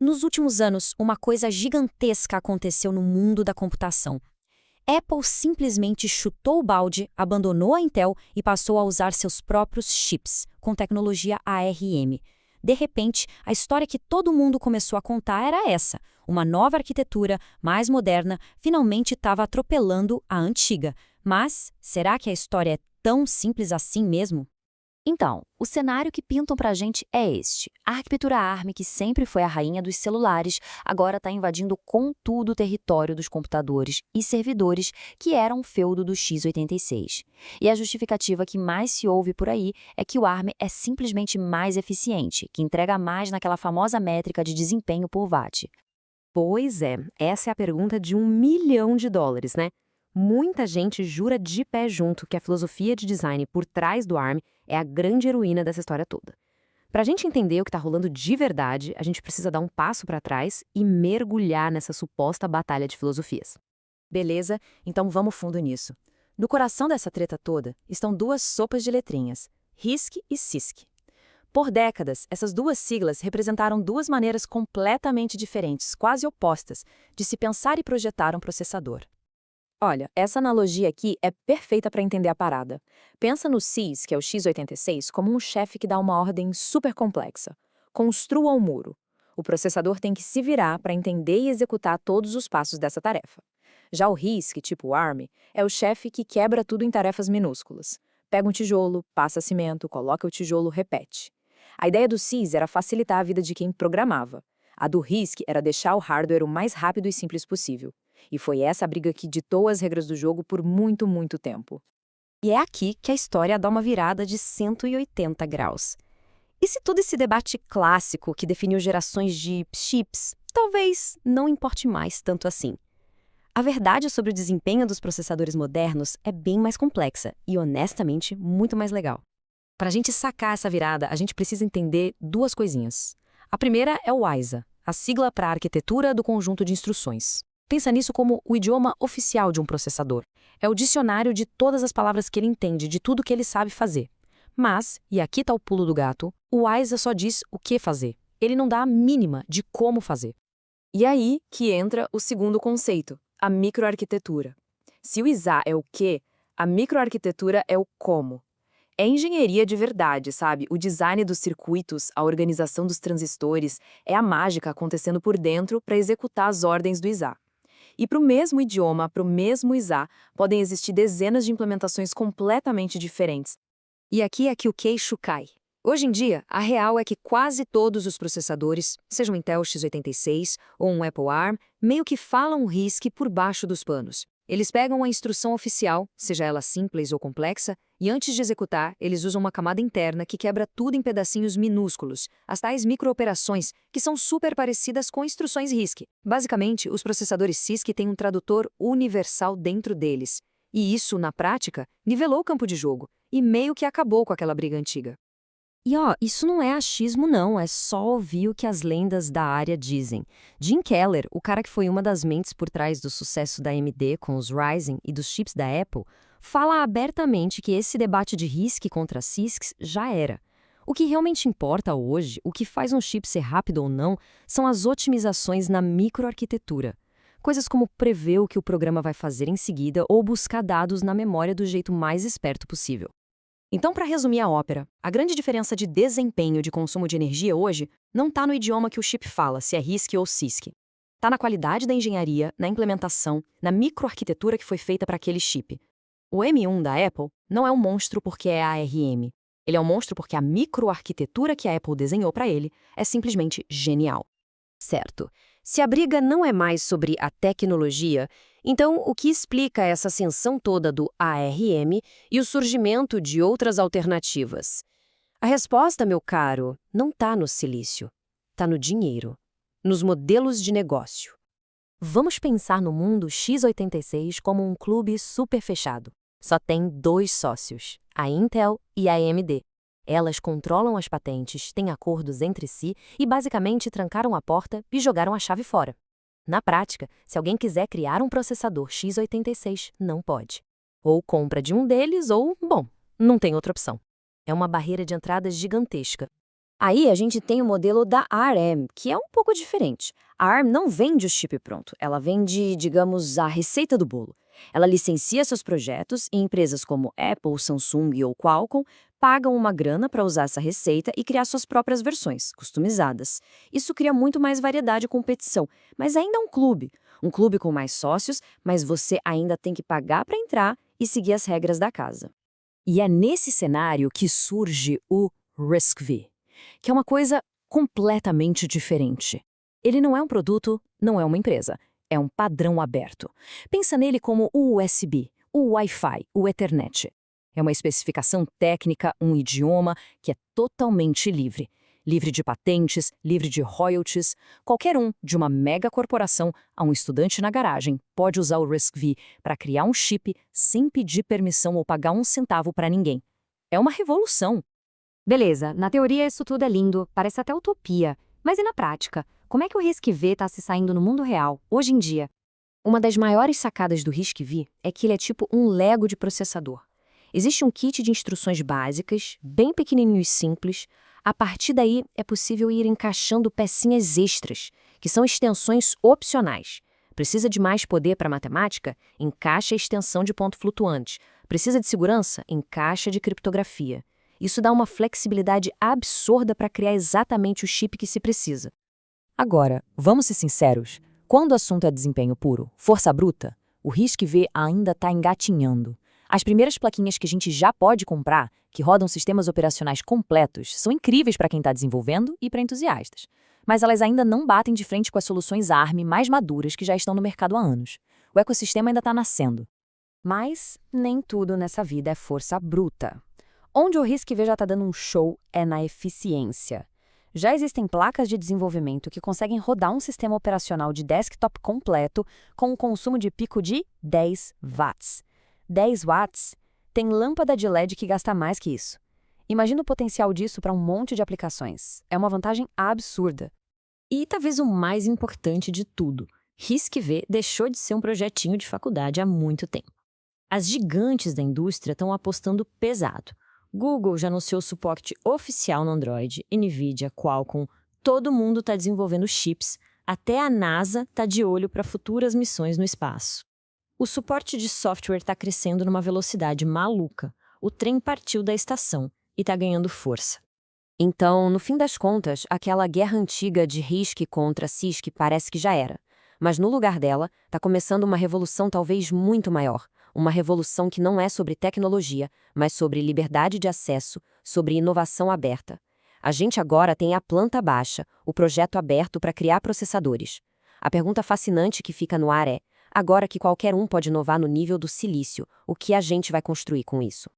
Nos últimos anos, uma coisa gigantesca aconteceu no mundo da computação. Apple simplesmente chutou o balde, abandonou a Intel e passou a usar seus próprios chips, com tecnologia ARM. De repente, a história que todo mundo começou a contar era essa. Uma nova arquitetura, mais moderna, finalmente estava atropelando a antiga. Mas, será que a história é tão simples assim mesmo? Então, o cenário que pintam pra gente é este. A arquitetura ARM, que sempre foi a rainha dos celulares, agora está invadindo com tudo o território dos computadores e servidores que eram um feudo do x86. E a justificativa que mais se ouve por aí é que o ARM é simplesmente mais eficiente, que entrega mais naquela famosa métrica de desempenho por watt. Pois é, essa é a pergunta de US$ 1.000.000, né? Muita gente jura de pé junto que a filosofia de design por trás do ARM é a grande heroína dessa história toda. Para a gente entender o que está rolando de verdade, a gente precisa dar um passo para trás e mergulhar nessa suposta batalha de filosofias. Beleza, então vamos fundo nisso. No coração dessa treta toda estão duas sopas de letrinhas, RISC e CISC. Por décadas, essas duas siglas representaram duas maneiras completamente diferentes, quase opostas, de se pensar e projetar um processador. Olha, essa analogia aqui é perfeita para entender a parada. Pensa no CIS, que é o x86, como um chefe que dá uma ordem super complexa. Construa um muro. O processador tem que se virar para entender e executar todos os passos dessa tarefa. Já o RISC, tipo ARM, é o chefe que quebra tudo em tarefas minúsculas. Pega um tijolo, passa cimento, coloca o tijolo, repete. A ideia do CIS era facilitar a vida de quem programava. A do RISC era deixar o hardware o mais rápido e simples possível. E foi essa a briga que ditou as regras do jogo por muito, muito tempo. E é aqui que a história dá uma virada de 180 graus. E se todo esse debate clássico que definiu gerações de chips, talvez não importe mais tanto assim? A verdade sobre o desempenho dos processadores modernos é bem mais complexa e, honestamente, muito mais legal. Para a gente sacar essa virada, a gente precisa entender duas coisinhas. A primeira é o ISA, a sigla para a arquitetura do conjunto de instruções. Pensa nisso como o idioma oficial de um processador. É o dicionário de todas as palavras que ele entende, de tudo que ele sabe fazer. Mas, e aqui está o pulo do gato, o ISA só diz o que fazer. Ele não dá a mínima de como fazer. E aí que entra o segundo conceito, a microarquitetura. Se o ISA é o que, a microarquitetura é o como. É engenharia de verdade, sabe? O design dos circuitos, a organização dos transistores, é a mágica acontecendo por dentro para executar as ordens do ISA. E para o mesmo idioma, para o mesmo ISA, podem existir dezenas de implementações completamente diferentes. E aqui é que o queixo cai. Hoje em dia, a real é que quase todos os processadores, seja um Intel x86 ou um Apple ARM, meio que falam RISC por baixo dos panos. Eles pegam a instrução oficial, seja ela simples ou complexa, e antes de executar, eles usam uma camada interna que quebra tudo em pedacinhos minúsculos, as tais microoperações, que são super parecidas com instruções RISC. Basicamente, os processadores CISC têm um tradutor universal dentro deles. E isso, na prática, nivelou o campo de jogo, e meio que acabou com aquela briga antiga. E isso não é achismo não, é só ouvir o que as lendas da área dizem. Jim Keller, o cara que foi uma das mentes por trás do sucesso da AMD com os Ryzen e dos chips da Apple, fala abertamente que esse debate de RISC contra CISC já era. O que realmente importa hoje, o que faz um chip ser rápido ou não, são as otimizações na microarquitetura. Coisas como prever o que o programa vai fazer em seguida ou buscar dados na memória do jeito mais esperto possível. Então, para resumir a ópera, a grande diferença de desempenho de consumo de energia hoje não está no idioma que o chip fala, se é RISC ou CISC. Está na qualidade da engenharia, na implementação, na microarquitetura que foi feita para aquele chip. O M1 da Apple não é um monstro porque é ARM. Ele é um monstro porque a microarquitetura que a Apple desenhou para ele é simplesmente genial. Certo. Se a briga não é mais sobre a tecnologia, então o que explica essa ascensão toda do ARM e o surgimento de outras alternativas? A resposta, meu caro, não está no silício. Está no dinheiro, nos modelos de negócio. Vamos pensar no mundo x86 como um clube super fechado. Só tem 2 sócios, a Intel e a AMD. Elas controlam as patentes, têm acordos entre si e basicamente trancaram a porta e jogaram a chave fora. Na prática, se alguém quiser criar um processador x86, não pode. Ou compra de um deles ou, bom, não tem outra opção. É uma barreira de entrada gigantesca. Aí a gente tem o modelo da ARM, que é um pouco diferente. A ARM não vende o chip pronto, ela vende, digamos, a receita do bolo. Ela licencia seus projetos e empresas como Apple, Samsung ou Qualcomm pagam uma grana para usar essa receita e criar suas próprias versões, customizadas. Isso cria muito mais variedade e competição, mas ainda é um clube com mais sócios, mas você ainda tem que pagar para entrar e seguir as regras da casa. E é nesse cenário que surge o RISC-V, que é uma coisa completamente diferente. Ele não é um produto, não é uma empresa, é um padrão aberto. Pensa nele como o USB, o Wi-Fi, o Ethernet. É uma especificação técnica, um idioma que é totalmente livre. Livre de patentes, livre de royalties. Qualquer um, de uma mega corporação a um estudante na garagem, pode usar o RISC-V para criar um chip sem pedir permissão ou pagar um centavo para ninguém. É uma revolução. Beleza, na teoria isso tudo é lindo, parece até utopia. Mas e na prática? Como é que o RISC-V está se saindo no mundo real, hoje em dia? Uma das maiores sacadas do RISC-V é que ele é tipo um Lego de processador. Existe um kit de instruções básicas, bem pequenininho e simples. A partir daí, é possível ir encaixando pecinhas extras, que são extensões opcionais. Precisa de mais poder para matemática? Encaixa a extensão de ponto flutuante. Precisa de segurança? Encaixa de criptografia. Isso dá uma flexibilidade absurda para criar exatamente o chip que se precisa. Agora, vamos ser sinceros, quando o assunto é desempenho puro, força bruta, o RISC-V ainda está engatinhando. As primeiras plaquinhas que a gente já pode comprar, que rodam sistemas operacionais completos, são incríveis para quem está desenvolvendo e para entusiastas. Mas elas ainda não batem de frente com as soluções ARM mais maduras que já estão no mercado há anos. O ecossistema ainda está nascendo. Mas nem tudo nessa vida é força bruta. Onde o RISC-V já está dando um show é na eficiência. Já existem placas de desenvolvimento que conseguem rodar um sistema operacional de desktop completo com um consumo de pico de 10 watts. 10 watts tem lâmpada de LED que gasta mais que isso. Imagina o potencial disso para um monte de aplicações. É uma vantagem absurda. E talvez o mais importante de tudo, RISC-V deixou de ser um projetinho de faculdade há muito tempo. As gigantes da indústria estão apostando pesado. Google já anunciou suporte oficial no Android, Nvidia, Qualcomm, todo mundo está desenvolvendo chips, até a NASA está de olho para futuras missões no espaço. O suporte de software está crescendo numa velocidade maluca. O trem partiu da estação e está ganhando força. Então, no fim das contas, aquela guerra antiga de RISC contra CISC parece que já era. Mas no lugar dela, está começando uma revolução talvez muito maior. Uma revolução que não é sobre tecnologia, mas sobre liberdade de acesso, sobre inovação aberta. A gente agora tem a planta baixa, o projeto aberto para criar processadores. A pergunta fascinante que fica no ar é, agora que qualquer um pode inovar no nível do silício, o que a gente vai construir com isso?